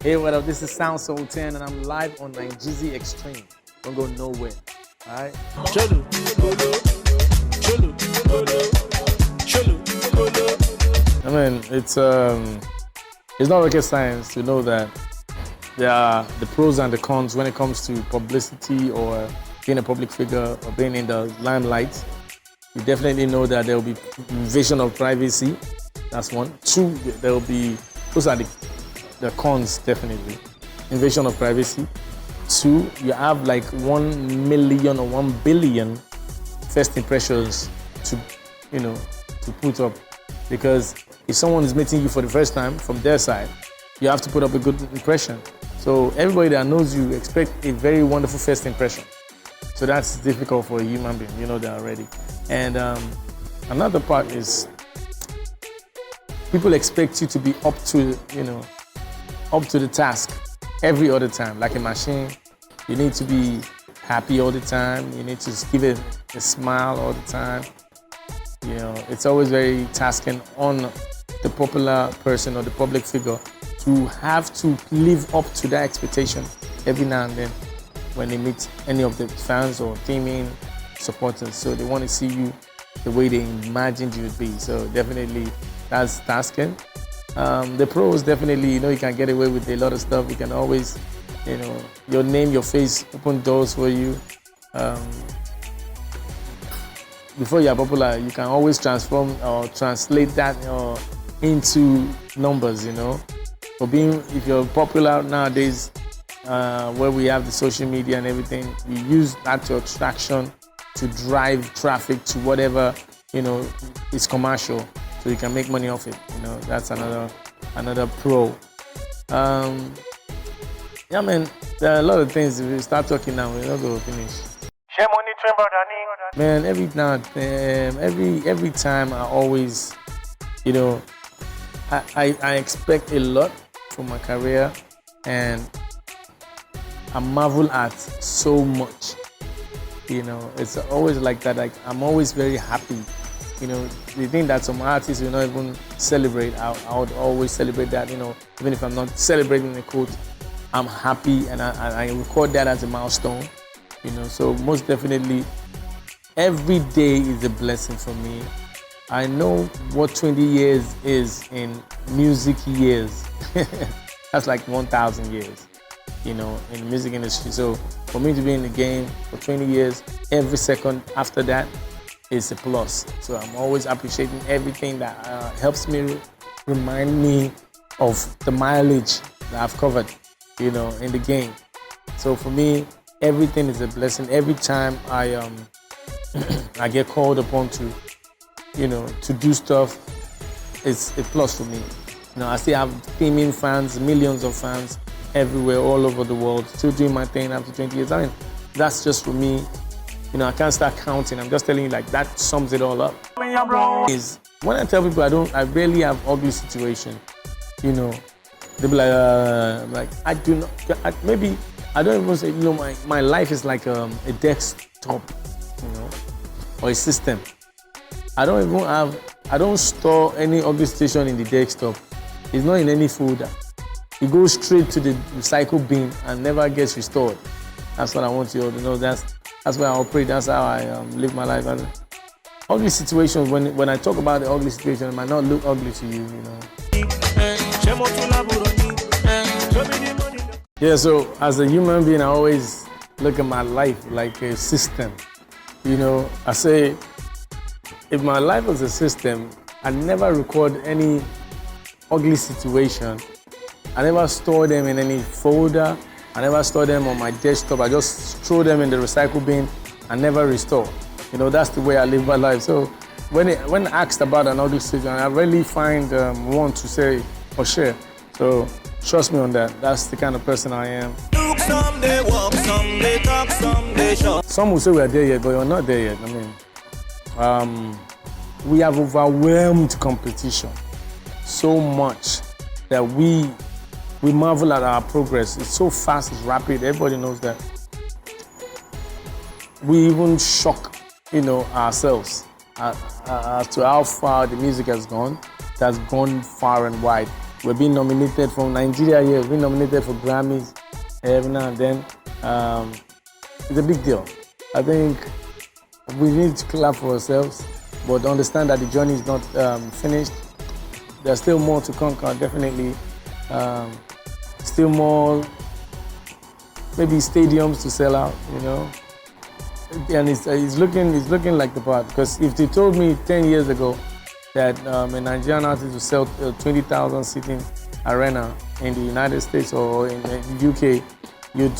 Hey, what up? This is Sultan, and I'm live on NigezieXtreme. Don't go nowhere. All right? I mean, it's not rocket science to know that there are the pros and the cons when it comes to publicity or being a public figure or being in the limelight. You definitely know that there will be invasion of privacy. That's one. Two, there will be, those are the cons, definitely. Invasion of privacy. Two, you have like 1 million or 1 billion first impressions to put up. Because if someone is meeting you for the first time from their side, you have to put up a good impression. So everybody that knows you expect a very wonderful first impression. So that's difficult for a human being, you know that already. And another part is people expect you to be up to the task every other time. Like a machine, you need to be happy all the time. You need to give it a smile all the time. You know, it's always very tasking on the popular person or the public figure to have to live up to that expectation every now and then when they meet any of the fans or teaming supporters. So they want to see you the way they imagined you would be. So definitely that's tasking. The pros, definitely, you can get away with a lot of stuff. You can always, your name, your face, open doors for you. Before you're popular, you can always transform or translate that into numbers, For if you're popular nowadays, where we have the social media and everything, you use that to attraction, to drive traffic to whatever, is commercial, so you can make money off it. That's another pro. Yeah, man, there are a lot of things. If we start talking now, we're not going to finish. Man, every time I always, I expect a lot from my career, and I marvel at so much. It's always like that. Like, I'm always very happy. The thing that some artists will not even celebrate, I would always celebrate that. Even if I'm not celebrating the quote, I'm happy, and I record that as a milestone. So most definitely, every day is a blessing for me. I know what 20 years is in music years. That's like 1,000 years, in the music industry. So for me to be in the game for 20 years, every second after that is a plus. So I'm always appreciating everything that helps me, remind me of the mileage that I've covered, in the game. So for me, everything is a blessing. Every time I get called upon to, to do stuff, it's a plus for me. I still have teaming fans, millions of fans everywhere, all over the world, still doing my thing after 20 years. I mean, that's just for me. I can't start counting. I'm just telling you, like, that sums it all up. Is when I tell people I rarely have ugly situation, they'll be like, I do not, maybe, I don't even say, my life is like a desktop, or a system. I don't store any ugly situation in the desktop. It's not in any folder. It goes straight to the recycle bin and never gets restored. That's what I want you all to know. That's where I operate. That's how I live my life. And ugly situations, when I talk about the ugly situation, it might not look ugly to you, Yeah, so as a human being, I always look at my life like a system. I say, if my life was a system, I never record any ugly situation. I never store them in any folder. I never store them on my desktop. I just throw them in the recycle bin and never restore. That's the way I live my life. So when asked about an ugly situation, I really find one to say or share. So trust me on that. That's the kind of person I am. Someday walk, someday talk, someday show. Some will say we are there yet, but you're not there yet. I mean, we have overwhelmed competition so much that we marvel at our progress. It's so fast, it's rapid. Everybody knows that. We even shock, ourselves as to how far the music has gone. It has gone far and wide. we're being nominated from Nigeria here. We're being nominated for Grammys every now and then. It's a big deal. I think we need to clap for ourselves, but understand that the journey is not finished. There's still more to conquer, definitely. Still more, maybe stadiums to sell out, you know. And it's looking like the part. Because if they told me 10 years ago that a Nigerian artist would sell 20,000 seating arena in the United States or in the UK, you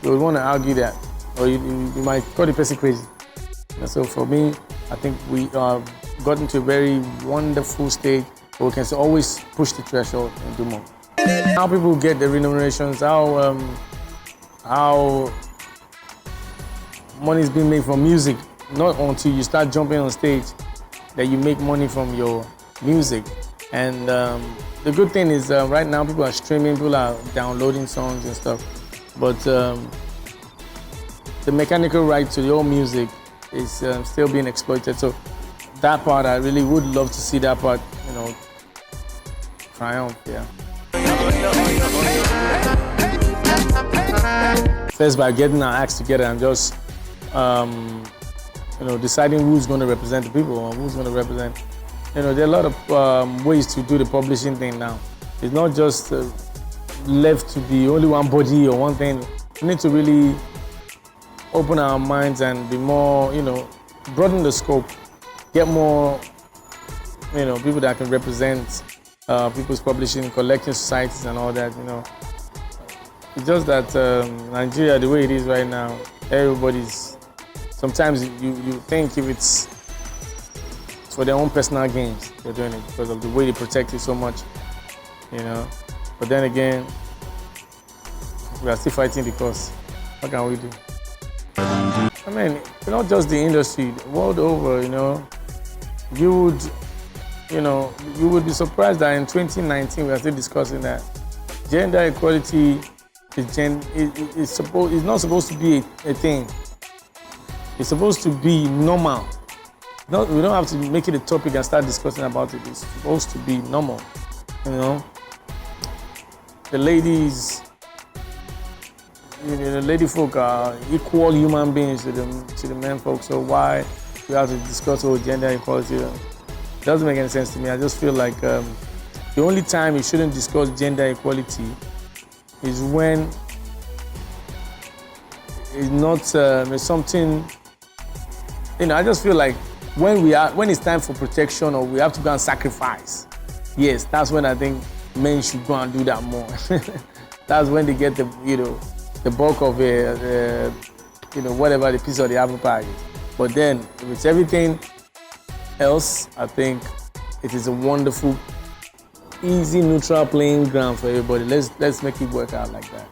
would want to argue that, or you might call the person crazy. And so for me, I think we gotten to a very wonderful stage where we can always push the threshold and do more. How people get the remunerations, how money is being made from music, not until you start jumping on stage that you make money from your music. And the good thing is right now people are streaming, people are downloading songs and stuff, but the mechanical right to your music is still being exploited. So that part, I really would love to see that part, you know, triumph, yeah. First, by getting our acts together and just, you know, deciding who's going to represent the people or who's going to represent. You know, there are a lot of ways to do the publishing thing now. It's not just left to be only one body or one thing. We need to really open our minds and be more, you know, broaden the scope, get more, you know, people that can represent people's publishing, collecting societies and all that, you know. It's just that Nigeria, the way it is right now, everybody's, sometimes you think if it's for their own personal gains, they're doing it because of the way they protect it so much, you know. But then again, we are still fighting the cause. What can we do? I mean, it's not just the industry, the world over, you know. You would be surprised that in 2019 we are still discussing that gender equality is not supposed to be a thing. It's supposed to be normal. We don't have to make it a topic and start discussing about it. It's supposed to be normal, you know. The ladies, you know, the lady folk are equal human beings to the men folk. So why we have to discuss gender equality? It doesn't make any sense to me. I just feel like the only time you shouldn't discuss gender equality is when it's not it's something. You know, I just feel like when it's time for protection or we have to go and sacrifice, yes, that's when I think men should go and do that more. That's when they get the bulk of whatever the piece of the apple pie is. But then with everything else, I think it is a wonderful, easy, neutral playing ground for everybody. Let's make it work out like that.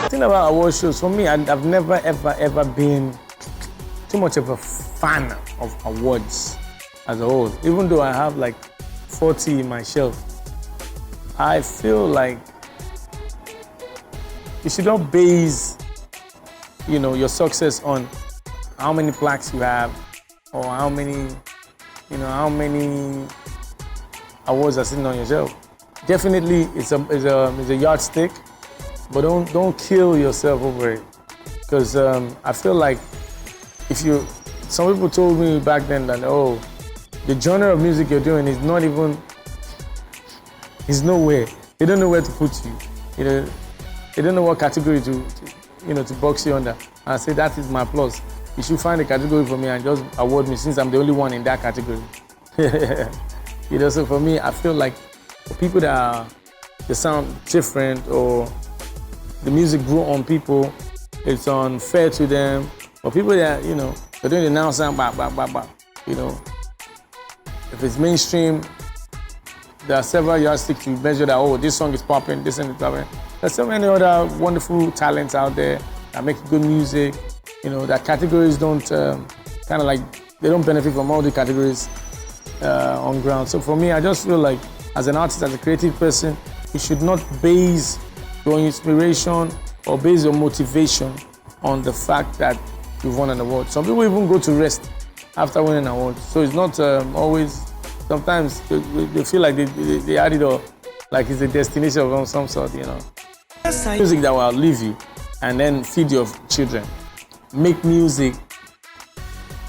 The thing about award shows, for me, I've never ever been too much of a fan of awards as a whole. Even though I have like 40 in my shelf, I feel like you should not base, your success on how many plaques you have or how many awards are sitting on your shelf. Definitely, it's a yardstick, but don't kill yourself over it. Because I feel like some people told me back then that, the genre of music you're doing is not even, is nowhere. They don't know where to put you. They don't know what category to box you under. And I say that is my plus. You should find a category for me and just award me since I'm the only one in that category. So for me, I feel like for people they sound different or the music grew on people, it's unfair to them. For people that, they're doing the now sound, if it's mainstream, there are several yardsticks to measure that, this song is popping, this and is popping. There's so many other wonderful talents out there that make good music, that categories don't, they don't benefit from all the categories on ground. So for me, I just feel like as an artist, as a creative person, you should not base your inspiration or base your motivation on the fact that you've won an award. Some people even go to rest after winning an award. So it's not always, sometimes they feel like they added like it's a destination of some sort, you know. Music that will outlive you and then feed your children. Make music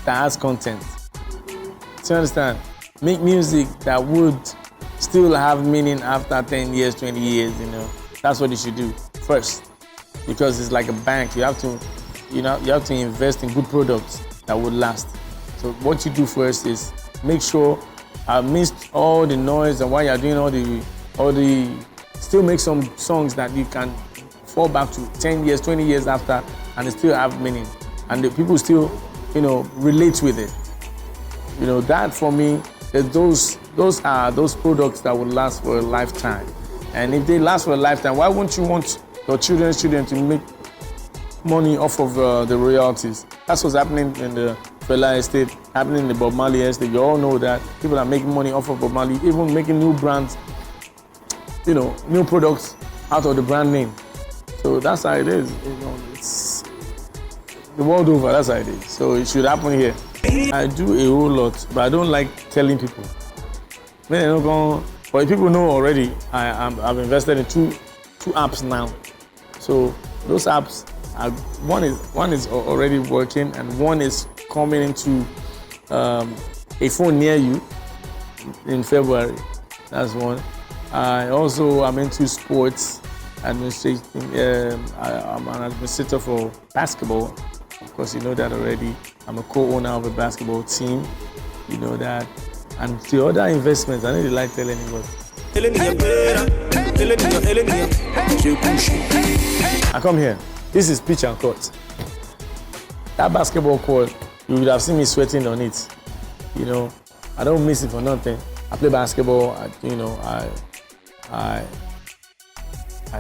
that has content. Do you understand? Make music that would still have meaning after 10 years, 20 years, you know. That's what you should do first. Because it's like a bank. You have to invest in good products that would last. So what you do first is make sure amidst all the noise and while you're doing all the still make some songs that you can fall back to 10 years, 20 years after, and they still have meaning. And the people still, you know, relate with it. You know, that for me, those are those products that will last for a lifetime. And if they last for a lifetime, why wouldn't you want your children's children to make money off of the royalties? That's what's happening in the Fela estate, happening in the Bob Marley estate. You all know that people are making money off of Bob Marley, even making new brands, you know, new products out of the brand name. So that's how it is. You know, it's the world over. That's how it is. So it should happen here. I do a whole lot, but I don't like telling people. But people know already. I've invested in two apps now. So those apps, one is already working, and one is coming into a phone near you in February. That's one. I'm into sports administration. I'm an administrator for basketball. Of course, you know that already. I'm a co-owner of a basketball team. You know that. And the other investments, I don't like telling anybody. I come here. This is pitch and court. That basketball court, you would have seen me sweating on it. You know, I don't miss it for nothing. I play basketball. I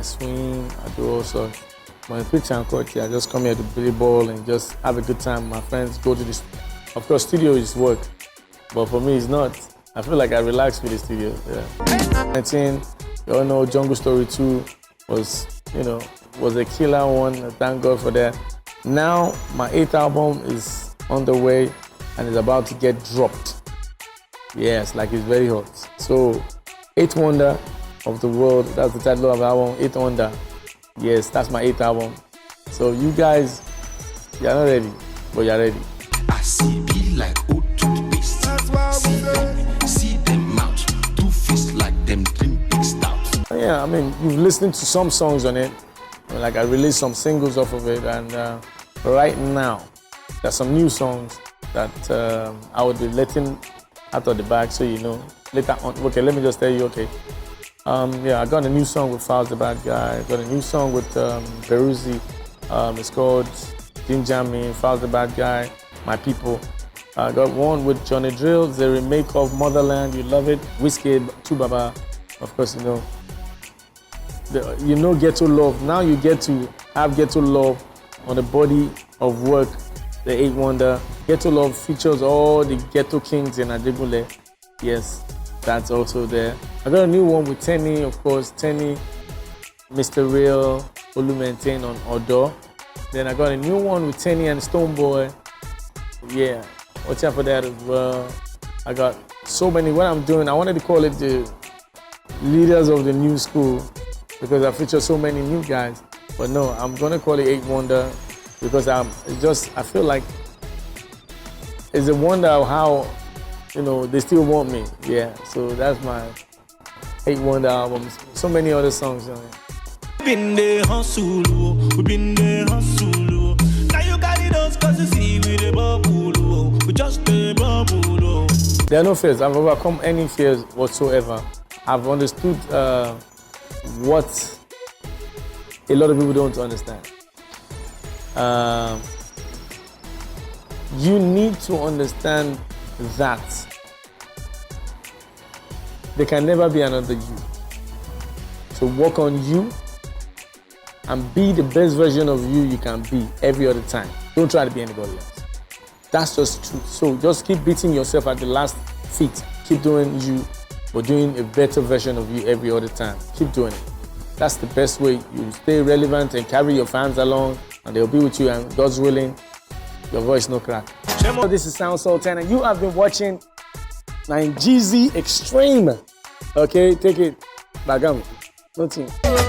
swing. I do all sorts. When I pitch and court, I just come here to play ball and just have a good time. My friends go to this. Of course, studio is work, but for me, it's not. I feel like I relax with the studio. Yeah. 19, you all know Jungle Story 2 was a killer one. Thank God for that. Now, my 8th album is on the way and is about to get dropped. Yes, like it's very hot. So, 8th Wonder of the World, that's the title of the album, 8th Wonder. Yes, that's my 8th album. So you guys, you're not ready, but you're ready. I see be like old toothpaste. See them out, two fists like them drink big stout. Yeah, I mean, you've listened to some songs on it. Like I released some singles off of it, and right now, there's some new songs that I would be letting out of the bag, so you know. Later on, okay, let me just tell you, okay. I got a new song with Fowles the Bad Guy. I got a new song with Peruzzi. It's called Ginger Me, Fowles the Bad Guy, My People. I got one with Johnny Drill, the remake of Motherland. You love it. Whiskey, Tubaba, of course, you know. Ghetto Love. Now you get to have Ghetto Love on the body of work, the 8th Wonder. Ghetto Love features all the Ghetto Kings in Adebule. Yes. That's also there. I got a new one with Tenny, of course. Tenny, Mr. Real, Olumaintain on Odo. Then I got a new one with Tenny and Stoneboy. Yeah, watch out for that as well. I got so many. What I'm doing, I wanted to call it the Leaders of the New School because I feature so many new guys. But no, I'm gonna call it 8th Wonder because I feel like it's a wonder of how, you know, they still want me. Yeah, so that's my 8th Wonder album. So many other songs on it. Been there hustle, we been there hustle. Now you got it us cause you see we the bubble, we just the bubble. There are no fears. I've overcome any fears whatsoever. I've understood what a lot of people don't understand. You need to understand that there can never be another you. So work on you and be the best version of you can be every other time. Don't try to be anybody else. That's just true. So just keep beating yourself at the last feet. Keep doing you, but doing a better version of you every other time. Keep doing it. That's the best way. You stay relevant and carry your fans along, and they'll be with you, and God's willing, your voice no crack. This is Sultan, and you have been watching NigezieXtreme. Okay, take it. Bagam. Nothing.